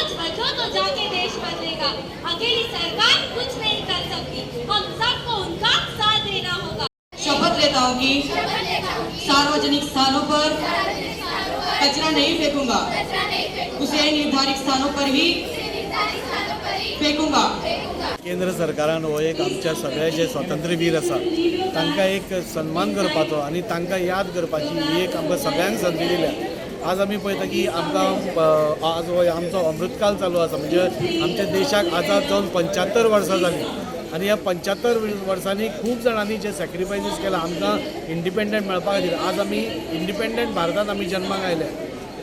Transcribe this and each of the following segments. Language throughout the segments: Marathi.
सोच बदलो तो जाके देश बदलेगा। अकेली सरकार कुछ नहीं कर सकती, हम सबको उनका साथ देना होगा। शपथ लेता हूँ कि सार्वजनिक स्थानों पर कचरा नहीं फेंकूंगा, उसे निर्धारित स्थानों पर ही फेकूंगा। केंद्र सरकारान हो एक आमच्या सगळे जे स्वातंत्र्यवीर आसा तांकां एक सन्मान करपाचो आनी तांकां याद करपाची ही एक आमकां सगळ्यांक संदी दिल्या। आज आमी पळयता की आमकां आज हो आमचो अमृतकाल चालू आसा, म्हणजे आमच्या देशाक आजाद जावन 75 वर्सां जालीं आनी ह्या 75 वर्सांनी खूब जाणांनी जे सॅक्रिफायसीस केला आमकां इंडिपेंडंट मेळपा खातीर। आज आमी इंडिपेंडंट भारतांत आमी जन्माक आयले,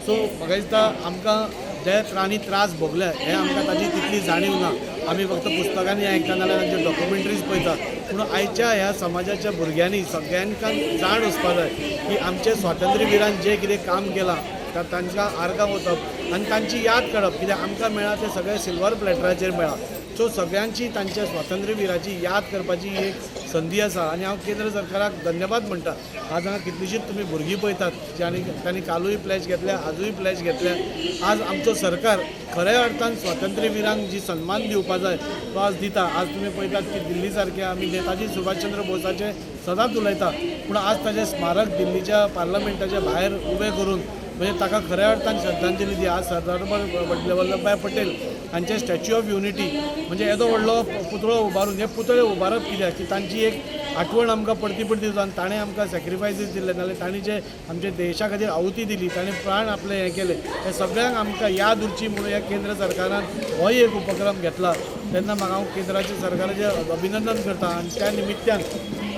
सो म्हाका दिसता आमकां जे तांणी त्रास भोगले हे आमकां ताची तितली जाणीव ना। आमी फक्त पुस्तकांनी आयकता नाल्यार तांचे डॉक्युमेंटरीज पळयतात, पूण आयच्या ह्या समाजाच्या भुरग्यांनी सगळ्यांक जाण वचपा जाय की आमचे स्वातंत्र्यवीरान जे कितें काम केलां तांकां आर्गां वचप आनी तांची याद करप, कित्याक आमकां मेळ्ळा ते सगळे सिल्वर प्लॅटराचेर मेळ्ळा। सो सगळ्यांची तांच्या स्वातंत्र्यवीराची याद करपाची एक संदी आसा आनी हांव केंद्र सरकाराक धन्यवाद म्हणटा। आज हांगा कितलीशींच तुमी भुरगीं पळयतात ज्यांनी तांणी कालूय प्लेज घेतल्या, आजूय प्लेज घेतल्या। आज आमचो सरकार खऱ्या अर्थान स्वातंत्र्यवीरांक जी सन्मान दिवपा जाय तो आज दिता। आज तुमी पळयतात की दिल्ली सारक्या आमी नेताजी सुभाषचंद्र बोसाचे सदांच उलयता, पूण आज ताचें स्मारक दिल्लीच्या पार्लमेंटाच्या भायर उबें करून म्हणजे ताका खऱ्या अर्थान श्रद्धांजली दी। आज सरदार वल्लभभाई पटेल हांचे स्टॅच्यू ऑफ युनिटी म्हणजे येदो व्हडलो पुतळो उबारून हे पुतळे उबारप कित्याक की तांची एक आठवण आमकां परती परती जावन ताणें आमकां सॅक्रिफायसीस दिले, नाल्यार तांणी जे आमच्या देशा खातीर आहुती दिली, ताणें प्राण आपले हे केले, हे सगळ्यांक आमकां याद उरची म्हणून ह्या केंद्र सरकारान होय एक उपक्रम घेतला। तेन्ना म्हाका हांव केंद्राच्या सरकाराचें अभिनंदन करता आनी त्या निमित्यान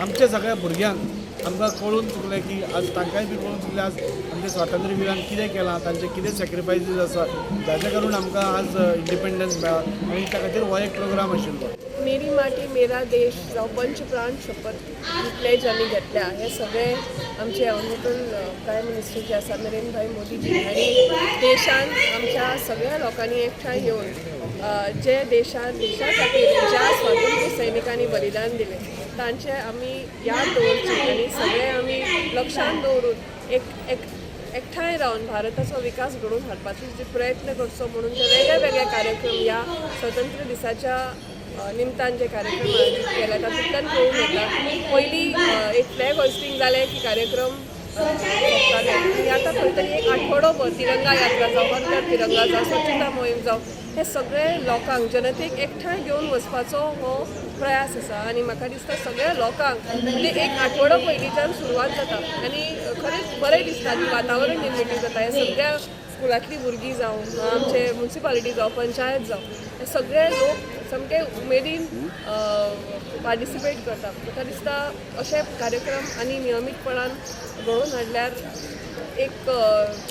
आमच्या सगळ्या भुरग्यांक आमकां कळून चुकलें की आज तांकांय बी कळून चुकलें आज आमच्या स्वातंत्र्यवीरान कितें केलां, तांचे कितें सॅक्रिफायसीस आसा, जाचे करून आमकां आज इंडिपेंडन्स मेळ्ळा आनी त्या खातीर हो एक प्रोग्राम आशिल्लो। मेरी माटी मेरा देश जावं पंचप्राण शपथ ही प्लेज आमी घेतल्या। हे सगळे आमचे ऑनरेबल प्रायम मिनिस्टर जे आसा नरेंद्र मोदीजी आनी देशान आमच्या सगळ्या लोकांनी एकठांय येवन जे देशा खातीर ज्या स्वातंत्र्य सैनिकांनी बलिदान दिले तांचे आमी याद दवरची आनी सगळे आमी लक्षांत दवरून एकठांय रावन भारताचो विकास घडोवन हाडपाचो जे प्रयत्न करचो म्हणून जे वेगळे वेगळे कार्यक्रम ह्या स्वातंत्र्य दिसाच्या निमतान जे कार्यक्रम आयोजीत केले तातूंतल्यान पळोवन येता। पयलीं एक फ्लॅग होस्टिंग जालें की कार्यक्रम सोंपताले आनी आतां खंय तरी एक आठवडोभर तिरंगा यात्रा जावं, हर घर तिरंगा जावं, स्वच्छता मोहीम जावं, हे सगळे लोकांक जनतेक एकठांय घेवन वचपाचो हो प्रयास आसा आनी म्हाका दिसता सगळ्या लोकांक म्हणजे एक आठवडो पयलींच्यान सुरवात जाता आनी खरेंच बरें दिसता की वातावरण निर्मिती जाता। हे सगळ्या स्कुलांतलीं भुरगीं जावं, आमचे म्युनिसिपालिटी जावं, पंचायत जावं, हे सगळे लोक सामके उमेदीन पार्टिसिपेट करता। म्हाका दिसता अशे कार्यक्रम आनी नियमीतपणान घडोवन हाडल्यार एक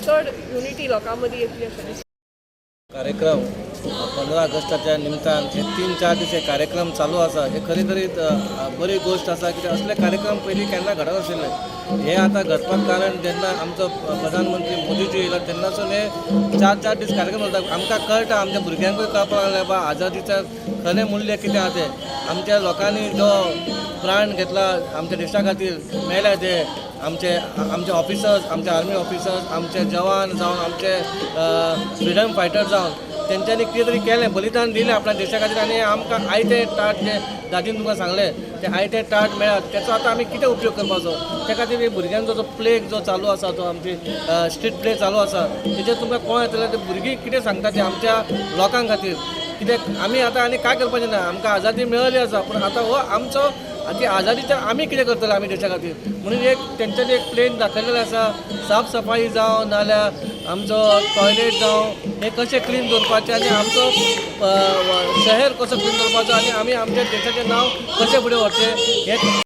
चड युनिटी लोकां मदीं येतली अशें दिसता। कार्यक्रम 15 ऑगस्टाच्या निमतान हे 3-4 दीस हे कार्यक्रम चालू आसा, हे खरी खरीत बरी गोष्ट आसा की असले कार्यक्रम पयलीं केन्ना घडत नाशिल्ले। हे आतां घडपाक कारण जेन्ना आमचो प्रधानमंत्री मोदीजी येयला तेन्नासून हे 4-4 दीस कार्यक्रम जाता। आमकां कळटा, आमच्या भुरग्यांकूय कळपाक लागलें बा आजादीचें खरें मूल्य कितें आसा तें। आमच्या लोकांनी जो प्राण घेतला आमच्या देशा खातीर मेले ते आमचे ऑफिसर्स, आमचे आर्मी ऑफिसर्स, आमचे जवान जावन आमचे फ्रिडम फायटर जावन तेंच्यांनी कितें तरी केलें, बलिदान दिलें आपल्या देशा खातीर आनी आमकां आयते टाट जे दादीन तुमकां सांगलें ते आयते टाट मेळ्ळात तेचो आतां आमी कितें उपयोग करपाचो। त्या खातीर हे भुरग्यांचो जो प्ले जो चालू आसा, जो आमची स्ट्रीट प्ले चालू आसा, तेजेर तुमकां कोण येतलें ते भुरगीं कितें सांगता ते आमच्या लोकां खातीर। कित्याक आमी आतां आनी काय करपाचें ना, आमकां आजादी मेळ्ळी आसा, पूण आतां हो आमचो ती आजादीच्या आमी कितें करतले आमी देशा खातीर म्हणून एक तेंच्यांनी एक प्लेन दाखयलेलें आसा। साफ सफाई जावं नाल्यार आमचो टॉयलेट जावं हे कशें क्लीन दवरपाचें आनी आमचो शहर कसो क्लीन दवरपाचो आनी आमी आमच्या देशाचें नांव कशें फुडें व्हरचें हे